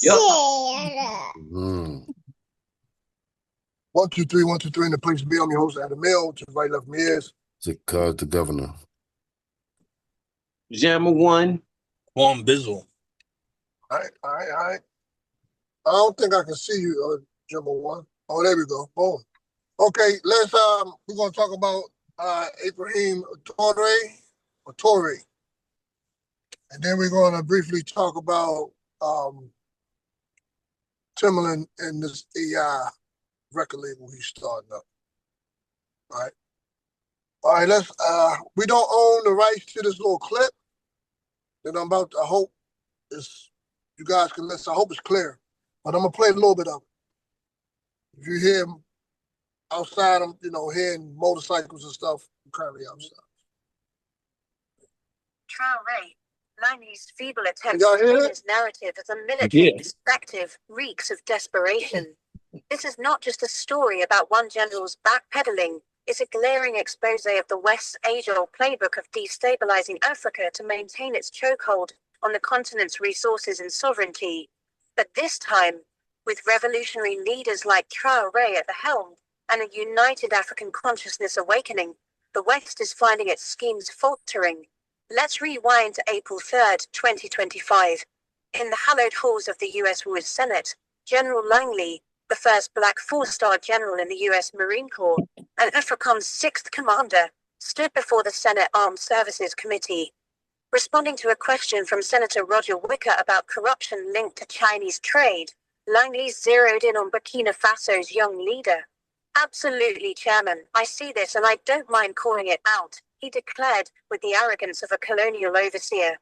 Yep. Mm. 1, 2, 3, 1, 2, 3 in the place to be. I'm your host, Adam Mill. To the right left me is the governor. Jammer one. Juan Bizzle. All right. I don't think I can see you, Jimbo one. Oh, there we go. Boom. Okay, we're gonna talk about Ibrahim Traore. And then we're gonna briefly talk about Timbaland and this AI record label he's starting up. All right. All right, we don't own the rights to this little clip that I hope you guys can listen. I hope it's clear. But I'm gonna play a little bit of it. If you hear him outside, I'm hearing motorcycles and stuff. I'm currently outside. Traore, Langley's feeble attempt to spin his narrative as a military perspective reeks of desperation. This is not just a story about one general's backpedaling. It's a glaring expose of the West's age-old playbook of destabilizing Africa to maintain its chokehold on the continent's resources and sovereignty. But this time, with revolutionary leaders like Traore at the helm and a united African consciousness awakening, the West is finding its schemes faltering. Let's rewind to April 3rd, 2025. In the hallowed halls of the U.S. Senate, General Langley, the first black four-star general in the U.S. Marine Corps, and AFRICOM's sixth commander, stood before the Senate Armed Services Committee. Responding to a question from Senator Roger Wicker about corruption linked to Chinese trade, Langley zeroed in on Burkina Faso's young leader. "Absolutely, Chairman, I see this and I don't mind calling it out," he declared with the arrogance of a colonial overseer.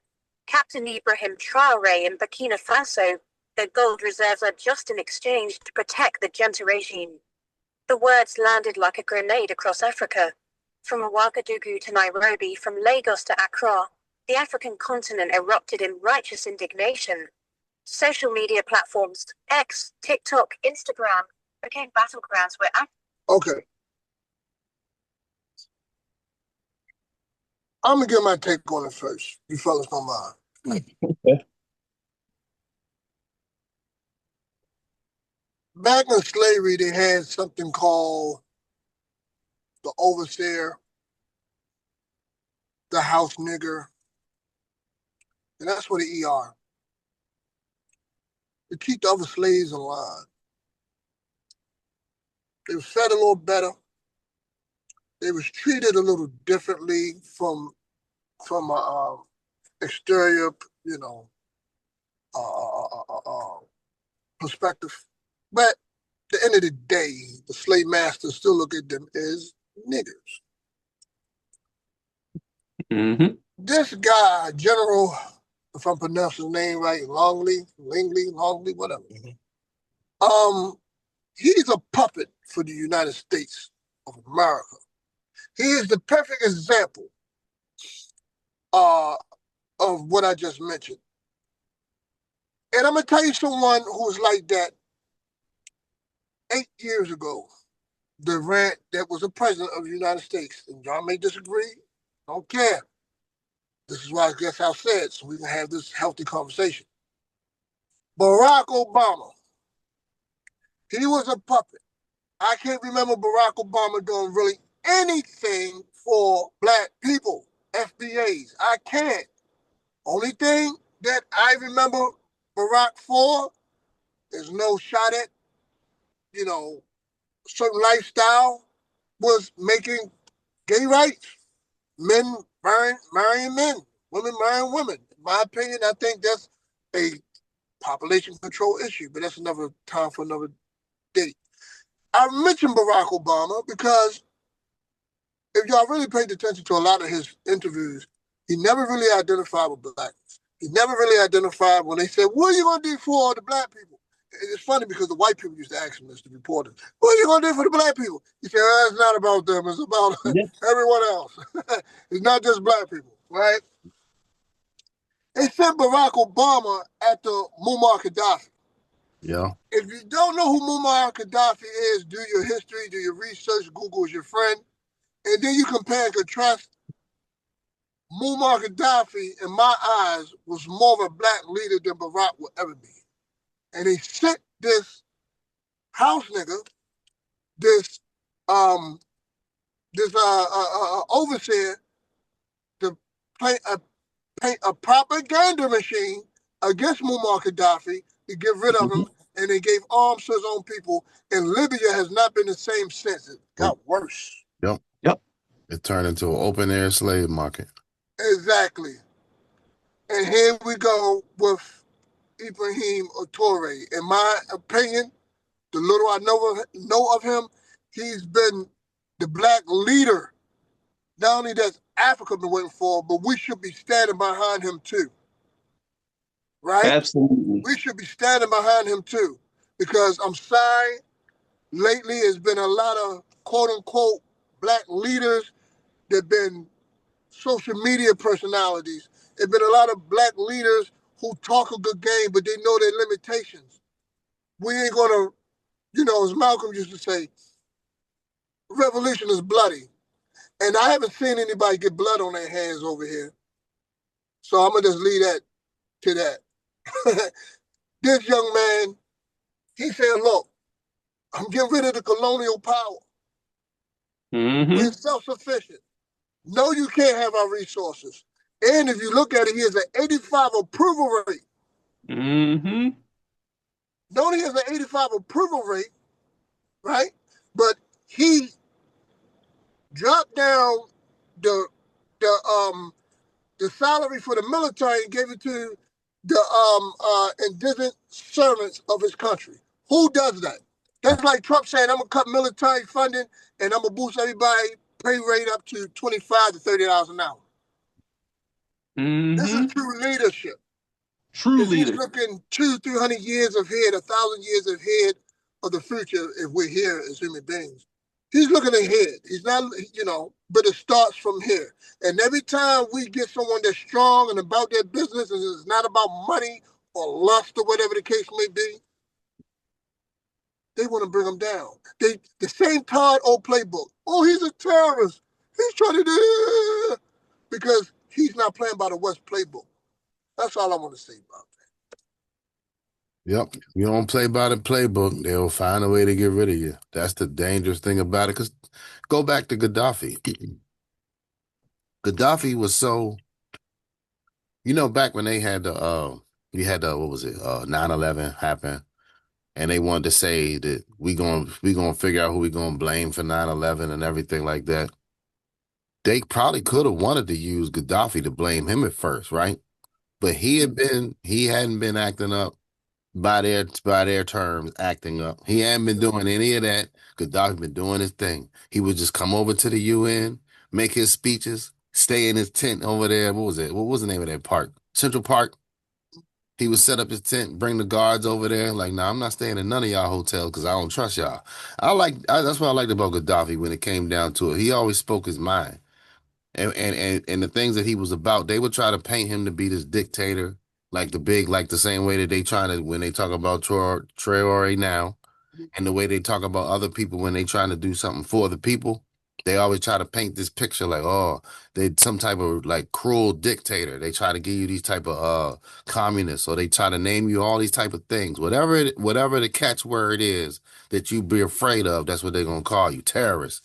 "Captain Ibrahim Traore in Burkina Faso, their gold reserves are just in exchange to protect the junta regime." The words landed like a grenade across Africa. From Ouagadougou to Nairobi, from Lagos to Accra, the African continent erupted in righteous indignation. Social media platforms, X, TikTok, Instagram, became battlegrounds where Okay. I'm going to give my take on it first. You fellas don't mind. Back in slavery, they had something called the overseer, the house nigger, and that's what the ER. To keep the other slaves in line. They were fed a little better. They was treated a little differently from exterior, perspective. But at the end of the day, the slave masters still look at them as niggers. Mm-hmm. This guy, General, if I'm pronouncing his name right, Langley, whatever. Mm-hmm. He's a puppet for the United States of America. He is the perfect example of what I just mentioned. And I'm going to tell you someone who was like that 8 years ago, that was a president of the United States. And y'all may disagree. Don't care. This is why I guess I'll say it so we can have this healthy conversation. Barack Obama. He was a puppet. I can't remember Barack Obama doing really anything for black people, FBAs. I can't. Only thing that I remember Barack for is no shot at, certain lifestyle was making gay rights, men marrying men, women marrying women. In my opinion, I think that's a population control issue, but that's another time for another day. I mentioned Barack Obama because if y'all really paid attention to a lot of his interviews, he never really identified with blacks. He never really identified when they said, "What are you going to do for all the black people?" It's funny because the white people used to ask him this, the reporters, "What are you going to do for the black people?" He said, "It's not about them. It's about everyone else. It's not just black people, right?" They sent Barack Obama after Muammar Gaddafi. Yeah. If you don't know who Muammar Gaddafi is, do your history, do your research, Google is your friend, and then you compare and contrast. Muammar Gaddafi, in my eyes, was more of a black leader than Barack will ever be. and they sent this house nigga, this overseer to paint a propaganda machine against Muammar Gaddafi to get rid of him, and they gave arms to his own people. And Libya has not been the same since. It got worse. Yep. It turned into an open air slave market. Exactly. And here we go with Ibrahim Traoré. In my opinion, the little I know of him, he's been the black leader. Not only does Africa been waiting for, but we should be standing behind him too. Right? Absolutely. We should be standing behind him too. Because I'm sorry, lately there's been a lot of quote unquote black leaders that have been social media personalities. There's been a lot of black leaders who talk a good game, but they know their limitations. We ain't gonna, as Malcolm used to say, revolution is bloody. And I haven't seen anybody get blood on their hands over here. So I'm gonna just leave that to that. This young man, he said, look, I'm getting rid of the colonial power. We're self-sufficient. No, you can't have our resources. And if you look at it, he has an 85 approval rate. Not only has an 85 approval rate, right? But he dropped down the salary for the military and gave it to the indigent servants of his country. Who does that? That's like Trump saying, I'm going to cut military funding and I'm going to boost everybody pay rate up to $25 to $30 an hour. This is true leadership. True leadership. He's looking 200-300 years ahead, 1,000 years ahead of the future if we're here as human beings. He's looking ahead. He's not, but it starts from here. And every time we get someone that's strong and about their business and it's not about money or lust or whatever the case may be, they want to bring them down. The same tired old playbook. Oh, he's a terrorist. He's trying to do because he's not playing by the West playbook. That's all I want to say about that. Yep. You don't play by the playbook, they'll find a way to get rid of you. That's the dangerous thing about it. Because go back to Gaddafi. Gaddafi was so, back when they had the, you had the, 9/11 happen. And they wanted to say that we gonna figure out who we gonna blame for 9/11 and everything like that. They probably could have wanted to use Gaddafi to blame him at first, right? But he hadn't been acting up by their terms, acting up. He hadn't been doing any of that. Gaddafi been doing his thing. He would just come over to the UN, make his speeches, stay in his tent over there. What was it? What was the name of that park? Central Park. He would set up his tent, bring the guards over there. Like, nah, I'm not staying in none of y'all hotels because I don't trust y'all. That's what I liked about Gaddafi when it came down to it. He always spoke his mind. And the things that he was about, they would try to paint him to be this dictator, like the same way that they try to, when they talk about Traoré now, and the way they talk about other people when they trying to do something for the people. They always try to paint this picture like, oh, they're some type of like cruel dictator. They try to give you these type of communists, or they try to name you all these type of things. Whatever the catchword is that you be afraid of, that's what they're gonna call you, terrorists.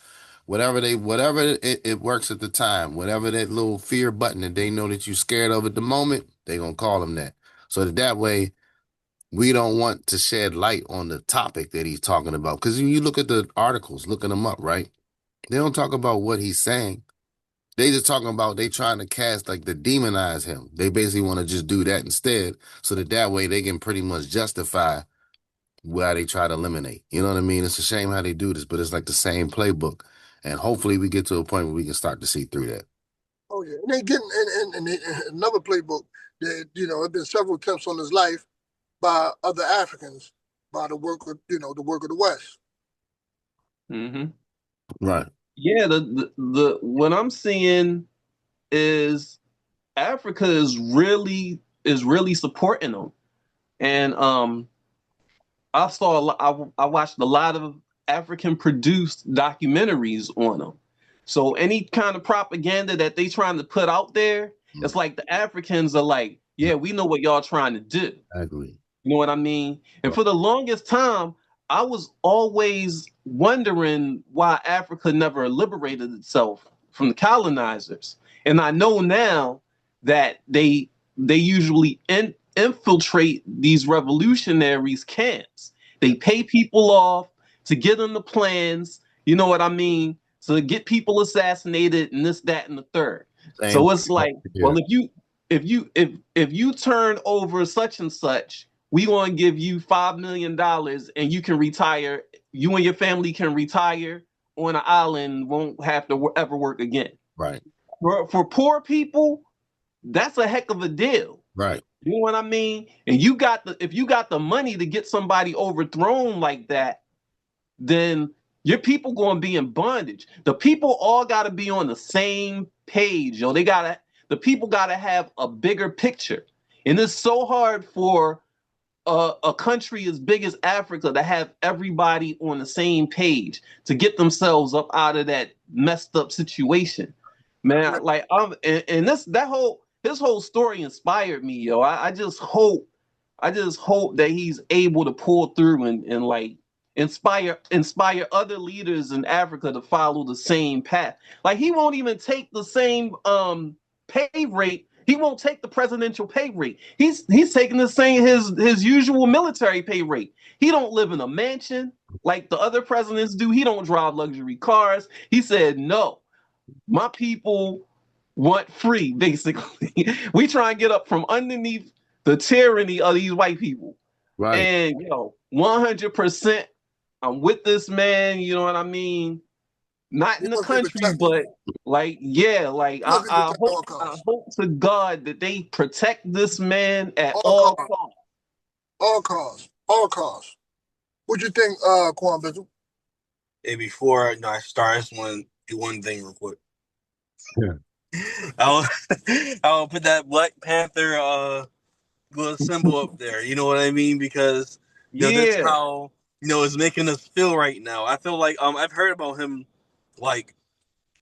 Whatever it works at the time, whatever that little fear button that they know that you're scared of at the moment, they're gonna call them that. So that way, we don't want to shed light on the topic that he's talking about. Because when you look at the articles, looking them up, right? They don't talk about what he's saying. They just talking about they trying to cast like to demonize him. They basically want to just do that instead, so that way they can pretty much justify why they try to eliminate. You know what I mean? It's a shame how they do this, but it's like the same playbook. And hopefully we get to a point where we can start to see through that. Oh yeah, and they getting and another playbook that have been several attempts on his life by other Africans by the work of the work of the West. Right. Yeah, the what I'm seeing is Africa is really supporting them, and I watched a lot of African produced documentaries on them. So any kind of propaganda that they trying to put out there, it's like the Africans are like, yeah, we know what y'all trying to do. I agree. You know what I mean? And for the longest time, I was always wondering why Africa never liberated itself from the colonizers. And I know now that they usually infiltrate these revolutionaries' camps. They pay people off to get them the plans, you know what I mean? To get people assassinated and this, that, and the third. Same. So it's like, Yeah. well, if you turn over such and such, we want to give you $5 million and you can retire. You and your family can retire on an island, won't have to ever work again. Right. For poor people, that's a heck of a deal. Right. You know what I mean? And if you got the money to get somebody overthrown like that, then your people going to be in bondage. The people all got to be on the same page, yo. The people got to have a bigger picture. And it's so hard for a country as big as Africa to have everybody on the same page to get themselves up out of that messed up situation, man. Like and this whole story inspired me, yo. I just hope that he's able to pull through and like inspire other leaders in Africa to follow the same path. Like he won't even take the same pay rate. He won't take the presidential pay rate. He's taking the same his usual military pay rate. He don't live in a mansion like the other presidents do. He don't drive luxury cars. He said, no, my people want free, basically. We try and get up from underneath the tyranny of these white people. Right. And 100%, I'm with this man, you know what I mean? Not in the country, but like, yeah, like I hope to God that they protect this man at all costs. All costs. All costs. What you think, Quan Bizzle? Hey, before I start, I just want to do one thing real quick. Yeah. I'll put that Black Panther little symbol up there. You know what I mean? Because that's how it's making us feel right now. I feel like I've heard about him like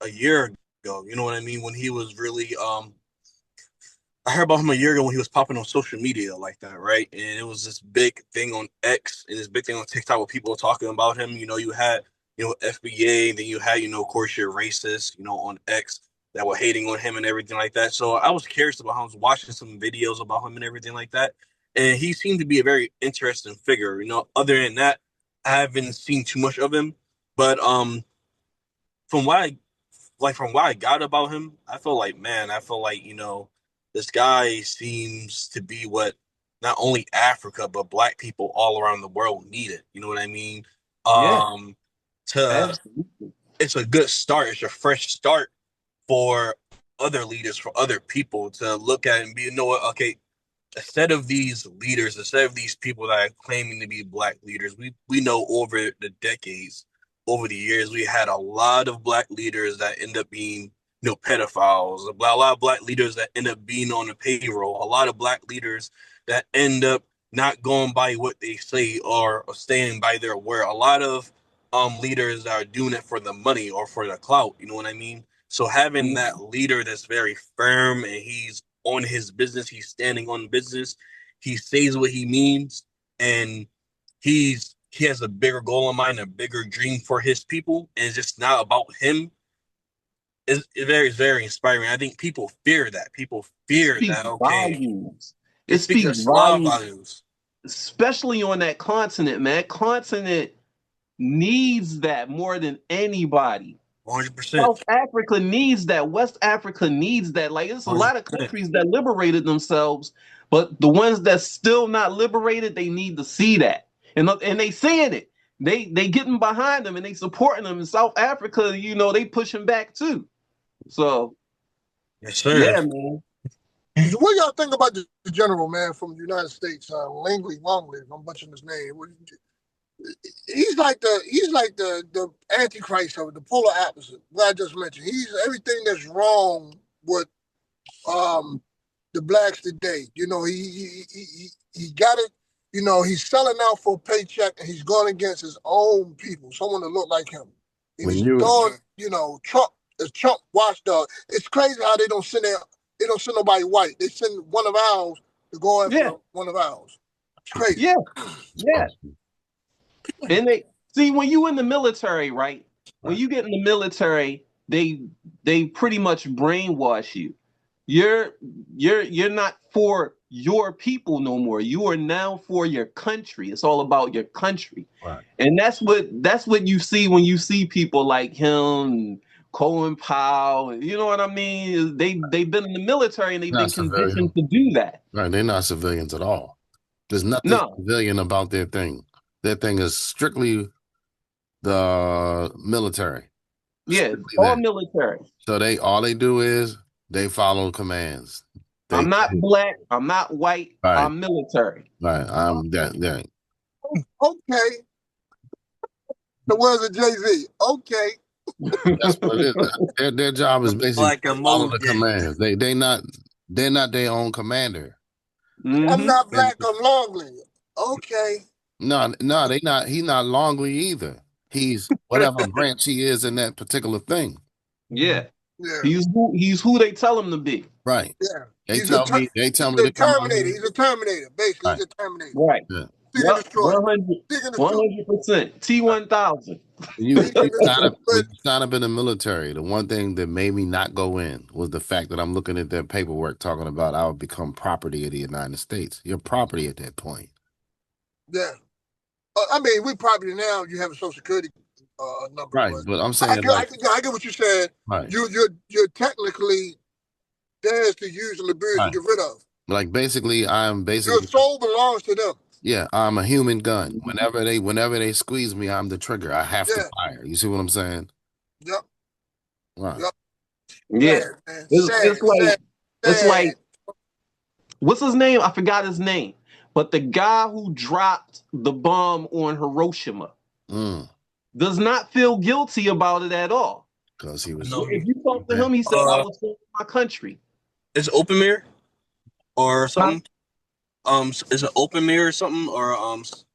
a year ago. You know what I mean? When he was really I heard about him a year ago when he was popping on social media like that, right? And it was this big thing on X and this big thing on TikTok where people were talking about him. You had FBA, then you had of course you're racist, on X that were hating on him and everything like that. So I was curious about him. I was watching some videos about him and everything like that. And he seemed to be a very interesting figure. Other than that, I haven't seen too much of him. But from what I got about him, I feel like this guy seems to be what not only Africa but Black people all around the world needed. You know what I mean? It's a good start. It's a fresh start for other leaders, for other people to look at and be, okay, instead of these leaders, instead of these people that are claiming to be Black leaders, we know over the decades, over the years, we had a lot of Black leaders that end up being, pedophiles, a lot of Black leaders that end up being on the payroll, a lot of Black leaders that end up not going by what they say or staying by their word. A lot of leaders that are doing it for the money or for the clout, you know what I mean? So having that leader that's very firm and he's on his business, he's standing on business, he says what he means, and he has a bigger goal in mind, a bigger dream for his people, and it's just not about him. It's very, very inspiring. I think people fear that. People fear that. Okay, volumes. It speaks volumes, especially on that continent, man. That continent needs that more than anybody. 100%. South Africa needs that. West Africa needs that. Like, there's a lot of countries that liberated themselves, but the ones that's still not liberated, they need to see that. And they seeing it. They getting behind them and they supporting them. In South Africa, they pushing back too. So, yes, sir. Yeah, man. What y'all think about the general, man, from the United States, Langley, I'm butchering his name. He's like the antichrist of it, the polar opposite. What I just mentioned. He's everything that's wrong with the blacks today. He got it. He's selling out for a paycheck and he's going against his own people, someone that look like him. He's throwing, Trump, the Trump watchdog. It's crazy how they don't send nobody white. They send one of ours to go after one of ours. It's crazy. Yeah, yeah. And they see when you in the military, right? When you get in the military, they pretty much brainwash you. You're not for your people no more. You are now for your country. It's all about your country. Right. And that's what you see when you see people like him, Colin Powell. You know what I mean? They've been in the military and they've been conditioned to do that. Right. They're not civilians at all. There's nothing civilian about their thing. Their thing is strictly the military. Yeah, all military. So all they do is they follow commands. I'm not black. I'm not white. Right. I'm military. Right. I'm that. Okay. The words of Jay-Z. Okay. That's what it is. Their job is basically like follow the commands. They're not their own commander. Mm-hmm. I'm not black. I'm Longley. Okay. No, they not. He's not Longley either. He's whatever branch he is in that particular thing. Yeah. Yeah. He's who they tell him to be. Right. Yeah. They tell me he's a Terminator. He's a Terminator. Basically, he's a Terminator. Right. Yeah. 100%. T-1000. You sign up in the military. The one thing that made me not go in was the fact that I'm looking at their paperwork talking about I would become property of the United States. You're property at that point. Yeah. I mean, we property now. You have a Social Security number. Right, but I'm saying I get what you're saying. Right. You're technically theirs to use and abuse and get rid of. Like basically, your soul belongs to them. Yeah, I'm a human gun. Whenever they squeeze me, I'm the trigger. I have to fire. You see what I'm saying? Yep. Right. Yep. Yeah. It's like what's his name? I forgot his name. But the guy who dropped the bomb on Hiroshima does not feel guilty about it at all. Because he was. If you talk to him, he said, "I was for my country." Is Open Mirror or something? Is it Open Mirror or something or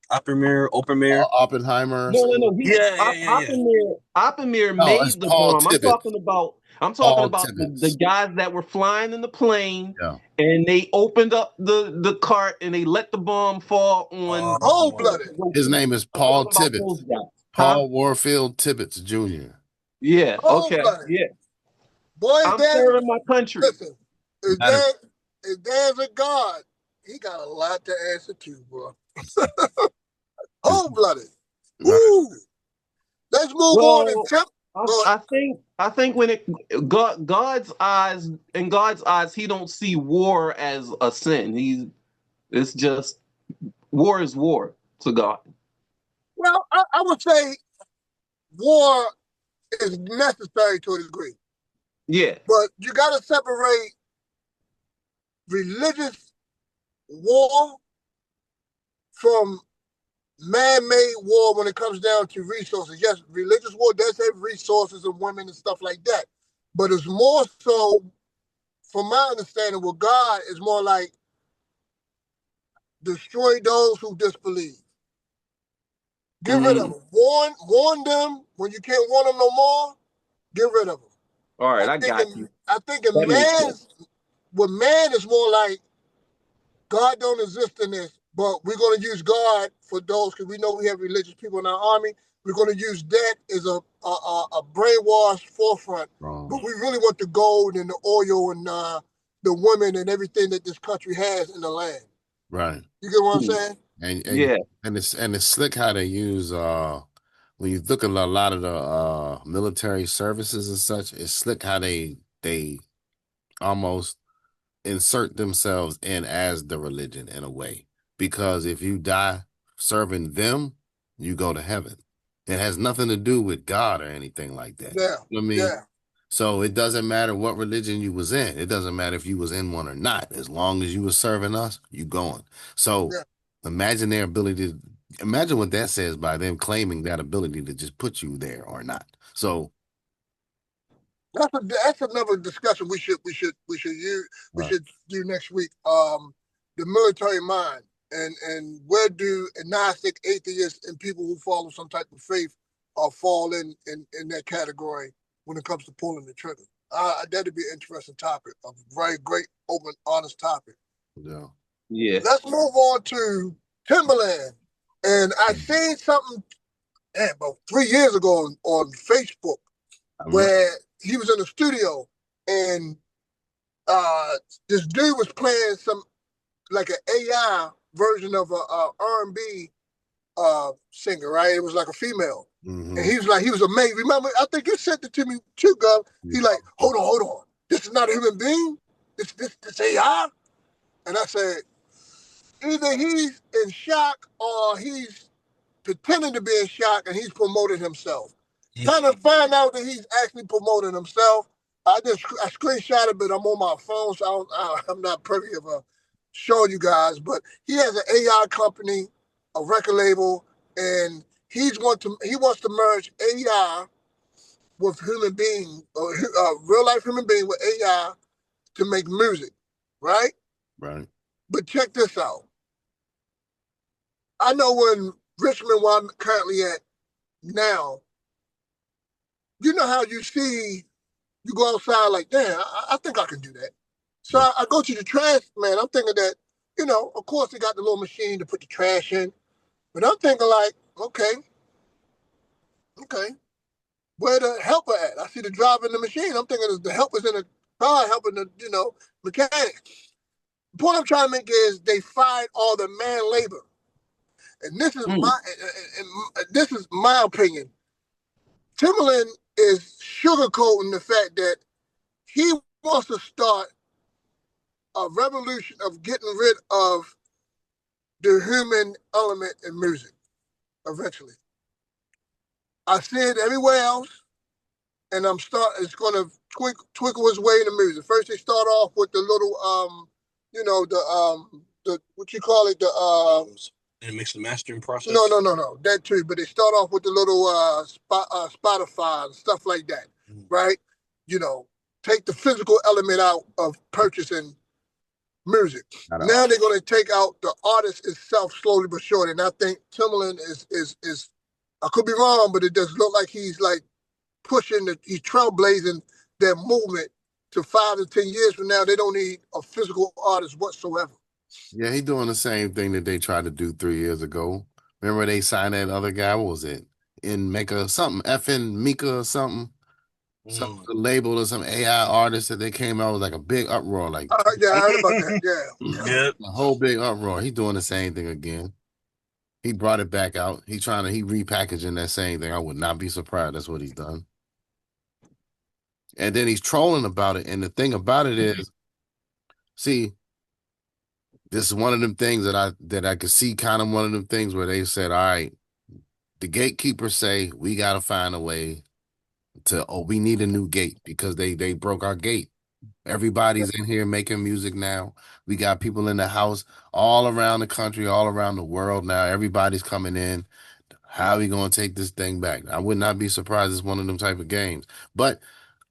Oppenheimer? Oppenheimer. No. Oppenheimer made the bomb. I'm talking about the guys that were flying in the plane, and they opened up the cart and they let the bomb fall on. Cold-blooded. His name is Paul Tibbets. Paul Warfield Tibbets Jr. Yeah. Okay. Yeah. Boy, I'm serving my country. Listen, if there's a God, he got a lot to answer to, bro. Cold-blooded. Woo. Let's move on and tell. I think when God's eyes, he don't see war as a sin. It's just war is war to God. Well, I would say war is necessary to a degree. Yeah. But you got to separate religious war from man-made war when it comes down to resources. Yes, religious war does have resources and women and stuff like that. But it's more so, from my understanding, with God, is more like destroy those who disbelieve. Get rid of them. Warn them when you can't warn them no more. Get rid of them. All right, I got you. I think with man is more like God don't exist in this, but we're going to use God for those because we know we have religious people in our army. We're going to use that as a brainwash forefront. But we really want the gold and the oil and the women and everything that this country has in the land. Right. You get what I'm saying? And it's slick how they use when you look at a lot of the military services and such, it's slick how they almost insert themselves in as the religion in a way. Because if you die serving them, you go to heaven. It has nothing to do with God or anything like that. Yeah. You know what I mean? Yeah. So it doesn't matter what religion you was in. It doesn't matter if you was in one or not. As long as you was serving us, you going. So imagine their ability to imagine what that says by them claiming that ability to just put you there or not. So that's another discussion we should do next week. The military mind and where do agnostic, atheists, and people who follow some type of faith fall in that category when it comes to pulling the trigger. That'd be an interesting topic, a very great, open, honest topic. Yeah. Yeah. Let's move on to Timberland, and I seen something about 3 years ago on Facebook where he was in the studio and this dude was playing some like an AI version of a R&B singer, right? It was like a female. Mm-hmm. And he was amazed. Remember, I think you sent it to me too, Gov. He like, hold on. This is not a human being? This AI? And I said, either he's in shock or he's pretending to be in shock and he's promoting himself. Kind of find out that he's actually promoting himself. I screenshot it, but I'm on my phone, so I'm not privy of showing you guys. But he has an AI company, a record label, and he wants to merge AI with human being, real life human being with AI to make music, right? Right. But check this out. I know when Richmond, where I'm currently at now, you know how you see, you go outside like, damn, I think I can do that. So I go to the trash, man. I'm thinking that, of course they got the little machine to put the trash in. But I'm thinking like, okay. Where the helper at? I see the driver in the machine. I'm thinking the helper's in the car helping the, mechanic. The point I'm trying to make is they fired all the man labor. And this is my opinion. Timberland is sugarcoating the fact that he wants to start a revolution of getting rid of the human element in music eventually. I see it everywhere else, and it's going to twinkle its way into music. First, they start off with the little, the what you call it, and it makes the mastering process. No, that too. But they start off with the little Spotify and stuff like that, right? Take the physical element out of purchasing music. Now they're going to take out the artist itself slowly but surely. And I think Timberland is I could be wrong, but it does look like he's like he's trailblazing their movement to 5 to 10 years from now. They don't need a physical artist whatsoever. Yeah, he's doing the same thing that they tried to do 3 years ago. Remember they signed that other guy? What was it? In Mika something, FN Mika or something. Some label or some AI artist that they came out with like a big uproar. Like, yeah, I heard about that. Yeah. A whole big uproar. He's doing the same thing again. He brought it back out. He repackaging that same thing. I would not be surprised. That's what he's done. And then he's trolling about it. And the thing about it is, see, this is one of them things that I could see, kind of one of them things where they said, all right, the gatekeepers say we got to find a way we need a new gate because they broke our gate. Everybody's in here making music now. We got people in the house all around the country, all around the world now. Everybody's coming in. How are we going to take this thing back? I would not be surprised it's one of them type of games. But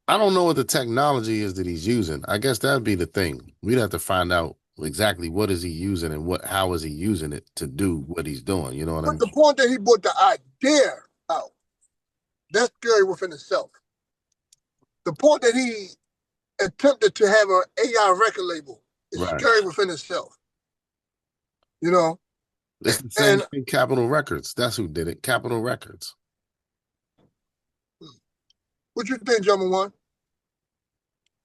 I don't know what the technology is that he's using. I guess that'd be the thing. We'd have to find out exactly what is he using and how is he using it to do what he's doing. You know what I mean? But the point that he brought the idea out, that's scary within itself. The point that he attempted to have an AI record label is scary within itself. It's the same thing, Capitol Records. That's who did it. Capitol Records. What you think, Gentleman One?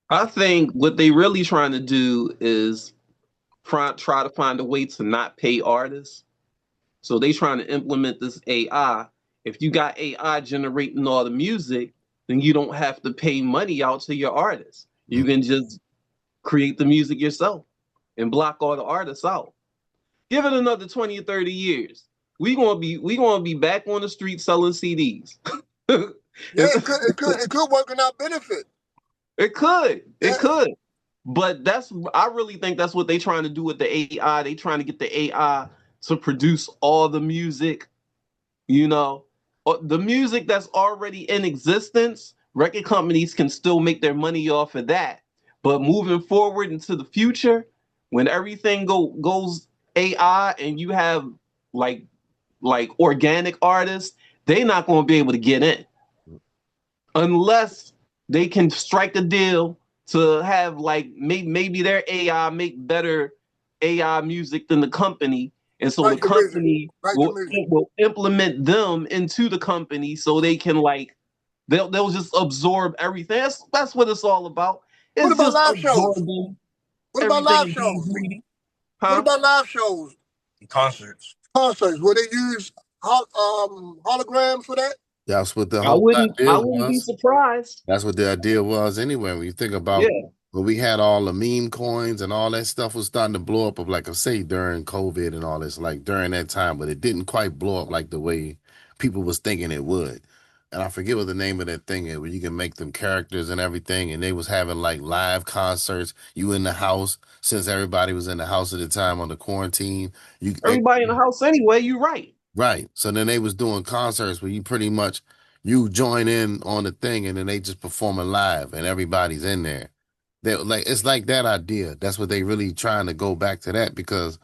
I think what they really trying to do is try to find a way to not pay artists. So they trying to implement this AI. If you got AI generating all the music, then you don't have to pay money out to your artists. You can just create the music yourself and block all the artists out. Give it another 20 or 30 years. We gonna be back on the street selling CDs. It could work in our benefit. It could. But I really think that's what they're trying to do with the AI. They trying to get the AI to produce all the music, the music that's already in existence. Record companies can still make their money off of that. But moving forward into the future, when everything goes AI and you have like organic artists, they're not going to be able to get in unless they can strike a deal to have maybe their AI make better AI music than the company, And so the company Like will implement them into the company so they can like they'll just absorb everything. That's what it's all about. It's what about just live shows? absorbing What about everything live and being shows? greedy. What Huh? about live shows? Concerts. Concerts where they use holograms for that? That's what the I whole wouldn't idea be was. surprised. That's what the idea was anyway. When you think about Yeah. when we had all the meme coins and all that stuff was starting to blow up, of like I say during COVID and all this, like during that time, but it didn't quite blow up like the way people was thinking it would. And I forget what the name of that thing is, where you can make them characters and everything. And they was having like live concerts. You in the house, since everybody was in the house at the time on the quarantine. Everybody in the house anyway, you're right. Right. So then they was doing concerts where you pretty much you join in on the thing and then they just performing live and everybody's in there. They like it's like that idea. That's what they really trying to go back to, that because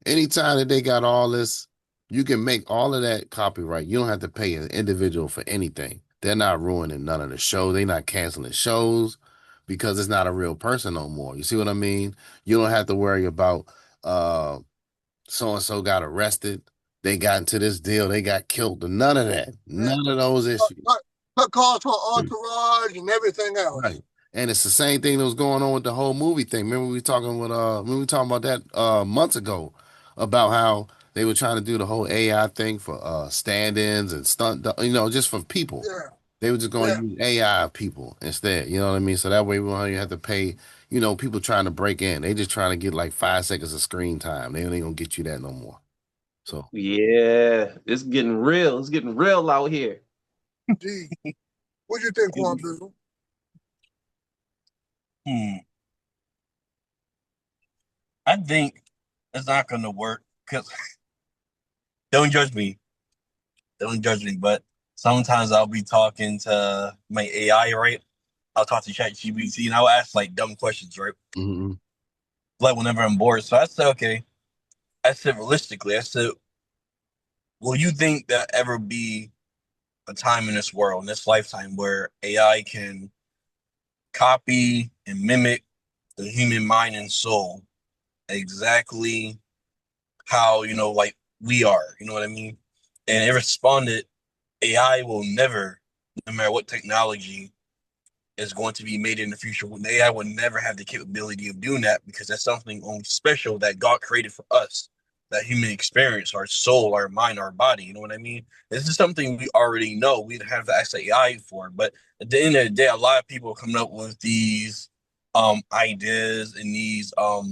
anytime that they got all this, you can make all of that copyright. You don't have to pay an individual for anything. They're not ruining none of the show. They're not canceling shows because it's not a real person no more. You see what I mean? You don't have to worry about so and so got arrested. They got into this deal. They got killed. None of that. None of those issues. Cut costs for entourage and everything else. Right. And it's the same thing that was going on with the whole movie thing. Remember we were talking about that months ago about how they were trying to do the whole AI thing for stand-ins and stunt, just for people. Yeah. They were just going to use AI people instead. You know what I mean? So that way we don't have to pay, people trying to break in. They just trying to get like 5 seconds of screen time. They ain't gonna get you that no more. So yeah, it's getting real. It's getting real out here. Gee, what do you think, Quan Bizzle? I think it's not going to work because don't judge me. Don't judge me, but sometimes I'll be talking to my AI, right? I'll talk to ChatGPT and I'll ask like dumb questions, right? mm-hmm. Like whenever I'm bored. So I said, okay. I said realistically, will you think that ever be a time in this world, in this lifetime, where AI can copy and mimic the human mind and soul exactly how, like we are, you know what I mean? And it responded, AI will never, no matter what technology is going to be made in the future, AI will never have the capability of doing that because that's something only special that God created for us, that human experience, our soul, our mind, our body. You know what I mean? This is something we already know. We don't have to ask the AI for. But at the end of the day, a lot of people are coming up with these ideas and these a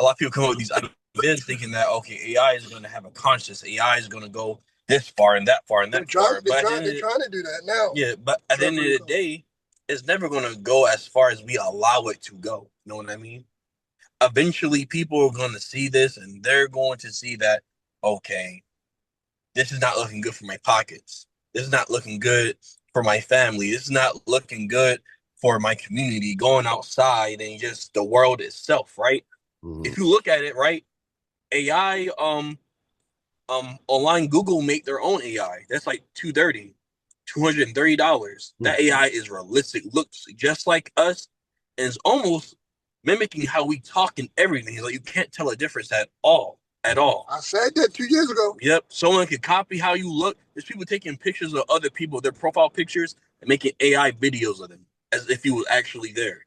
lot of people come up with these ideas thinking that okay, AI is going to have a conscience. AI is going to go this far and that far and that far. They're trying to do that now. Yeah, but at the end of the day, it's never going to go as far as we allow it to go. You know what I mean? Eventually people are going to see this and they're going to see that, okay, this is not looking good for my pockets. This is not looking good for my family. This is not looking good for my community, going outside and just the world itself, right? Mm-hmm. If you look at it, right, AI, online Google make their own AI. That's like $230. That AI is realistic, looks just like us, and it's almost mimicking how we talk and everything. Like you can't tell a difference at all. I said that 2 years ago. Yep. Someone can copy how you look. There's people taking pictures of other people, their profile pictures, and making AI videos of them as if he was actually there.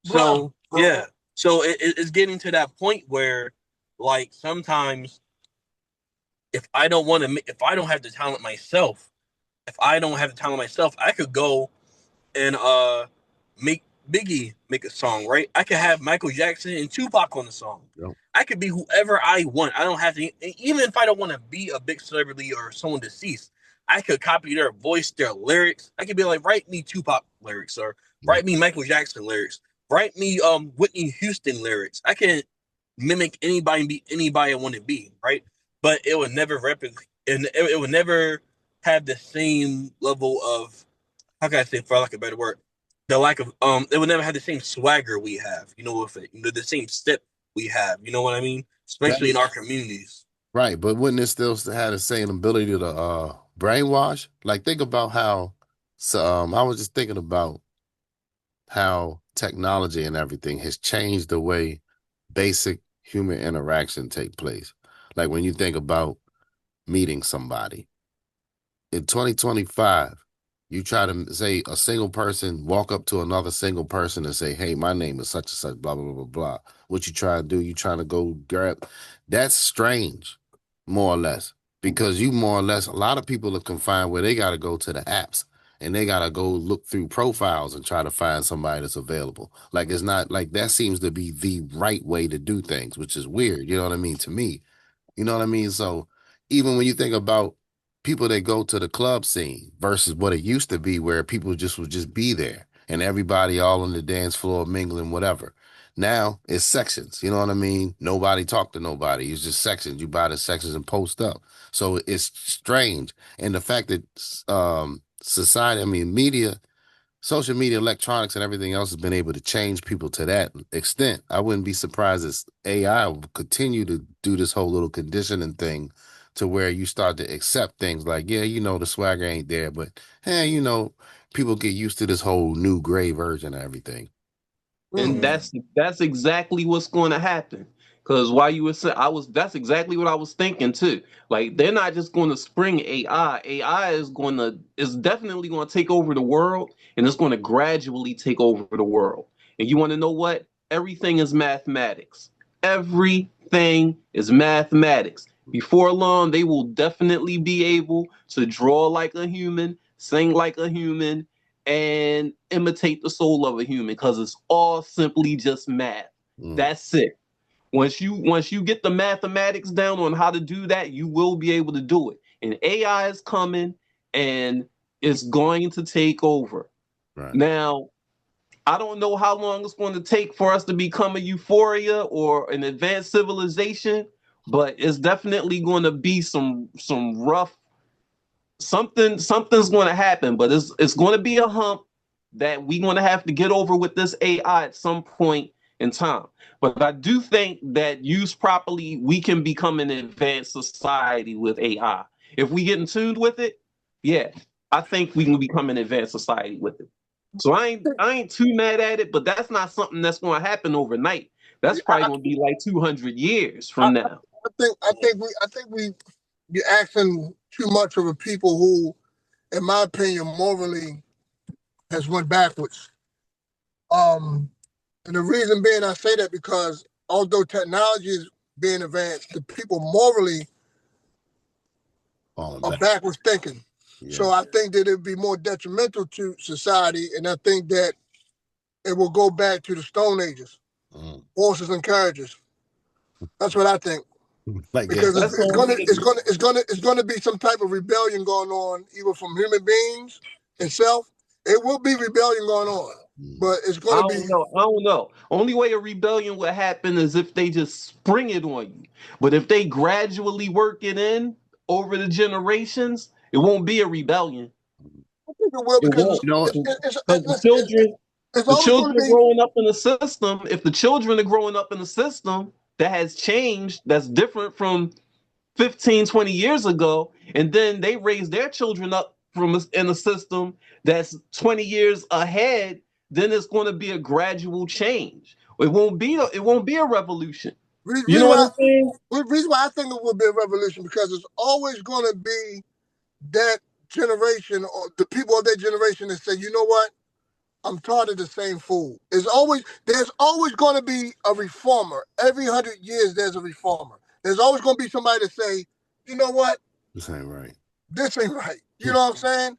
So yeah. So it's getting to that point where, like, sometimes if I don't have the talent myself, I could go and make Biggie make a song, right? I could have Michael Jackson and Tupac on the song. Yep. I could be whoever I want. I don't have to, even if I don't want to be a big celebrity or someone deceased, I could copy their voice, their lyrics. I could be like, write me Tupac lyrics or write me Michael Jackson lyrics. Write me Whitney Houston lyrics. I can mimic anybody and be anybody I want to be, right? But it would never replicate, and it would never have the same level of, how can I say, for lack of a better word, the lack of it would never have the same swagger we have, with it, the same step we have, you know what I mean? Especially in our communities. Right, but wouldn't it still have the same ability to brainwash? Like, think about how. So I was just thinking about how technology and everything has changed the way basic human interaction take place. Like when you think about meeting somebody in 2025, you try to say a single person walk up to another single person and say, "Hey, my name is such and such, blah, blah, blah, blah, blah." What you try to do, you trying to go grab. That's strange, more or less, because you more or less, a lot of people are confined where they got to go to the apps and they got to go look through profiles and try to find somebody that's available. Like, it's not like that seems to be the right way to do things, which is weird. You know what I mean? To me, you know what I mean? So even when you think about people that go to the club scene versus what it used to be where people just would just be there and everybody all on the dance floor mingling, whatever. Now it's sections. You know what I mean? Nobody talk to nobody. It's just sections. You buy the sections and post up. So it's strange. And the fact that society, I mean, media, social media, electronics, and everything else has been able to change people to that extent. I wouldn't be surprised if AI will continue to do this whole little conditioning thing to where you start to accept things like, yeah, you know, the swagger ain't there, but hey, you know, people get used to this whole new gray version of everything. And that's exactly what's going to happen. Because while you were saying, that's exactly what I was thinking too. Like they're not just going to spring AI. AI is definitely going to take over the world, and it's going to gradually take over the world. And you want to know what? Everything is mathematics. Everything is mathematics. Before long, they will definitely be able to draw like a human, sing like a human, and imitate the soul of a human because it's all simply just math. That's it. Once you get the mathematics down on how to do that, you will be able to do it. And AI is coming and it's going to take over. Right. Now, I don't know how long it's going to take for us to become a euphoria or an advanced civilization, but it's definitely going to be some rough something's going to happen, but it's going to be a hump that we're going to have to get over with this AI at some point in time. But I do think that used properly, we can become an advanced society with AI. If we get in tune with it, yeah, I think we can become an advanced society with it. So I ain't too mad at it, but that's not something that's going to happen overnight. That's probably going to be like 200 years from now. I think you're asking too much of a people who, in my opinion, morally has went backwards. And the reason being I say that because although technology is being advanced, the people morally are backwards thinking. Yeah. So I think that it'd be more detrimental to society, and I think that it will go back to the Stone Ages, horses and carriages. That's what I think. Like because it's gonna be some type of rebellion going on, either from human beings itself. It will be rebellion going on, but it's gonna be. I don't know. Only way a rebellion would happen is if they just spring it on you. But if they gradually work it in over the generations, it won't be a rebellion. I think it will because the children growing up in the system. If the children are growing up in the system that has changed, that's different from 15, 20 years ago, and then they raise their children up in a system that's 20 years ahead, then it's going to be a gradual change. It won't be a revolution. You know what I'm saying? The reason why I think it will be a revolution because it's always going to be that generation or the people of that generation that say, you know what? I'm tired of the same fool. There's always going to be a reformer. Every 100 years, there's a reformer. There's always going to be somebody to say, you know what? This ain't right. This ain't right. You know what I'm saying?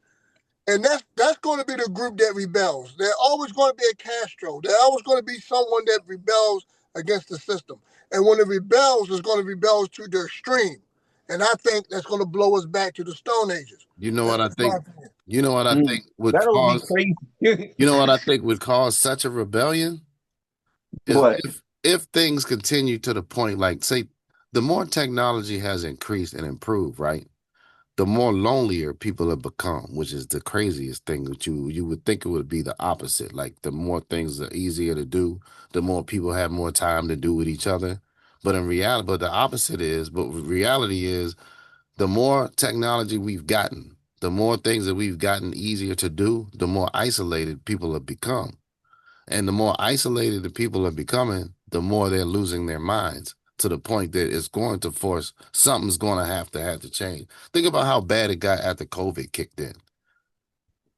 And that's going to be the group that rebels. There's always going to be a Castro. There's always going to be someone that rebels against the system. And when it rebels, it's going to rebel to the extreme. And I think that's going to blow us back to the Stone Ages. You know what I think? You know what I think would cause? You know what I think would cause such a rebellion? If things continue to the point, like say, the more technology has increased and improved, right? The more lonelier people have become, which is the craziest thing that you would think it would be the opposite. Like the more things are easier to do, the more people have more time to do with each other. But in reality, reality is the more technology we've gotten, the more things that we've gotten easier to do, the more isolated people have become. And the more isolated the people are becoming, the more they're losing their minds, to the point that it's going to force, something's going to have to change. Think about how bad it got after COVID kicked in.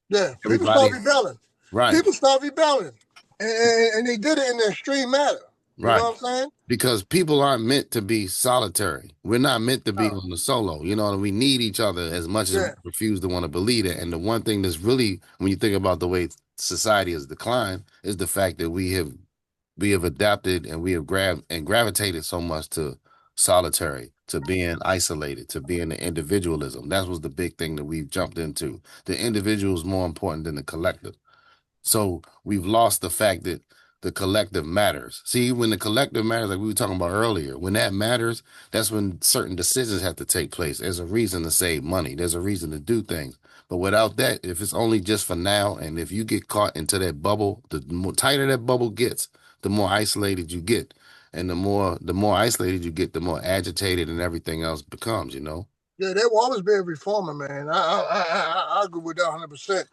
Yeah, people start rebelling. Right. People start rebelling. And they did it in an extreme manner. You know what I'm saying? Because people aren't meant to be solitary. We're not meant to be on the solo. You know, we need each other as much as we refuse to want to believe it. And the one thing that's really, when you think about the way society has declined, is the fact that we have adapted and we have gravitated so much to solitary, to being isolated, to being the individualism. That was the big thing that we've jumped into. The individual is more important than the collective. So we've lost the fact that the collective matters. See, when the collective matters, like we were talking about earlier, when that matters, that's when certain decisions have to take place. There's a reason to save money. There's a reason to do things. But without that, if it's only just for now, and if you get caught into that bubble, the more tighter that bubble gets, the more isolated you get. And the more isolated you get, the more agitated and everything else becomes, you know? Yeah, there will always be a reformer, man. I agree with that 100%.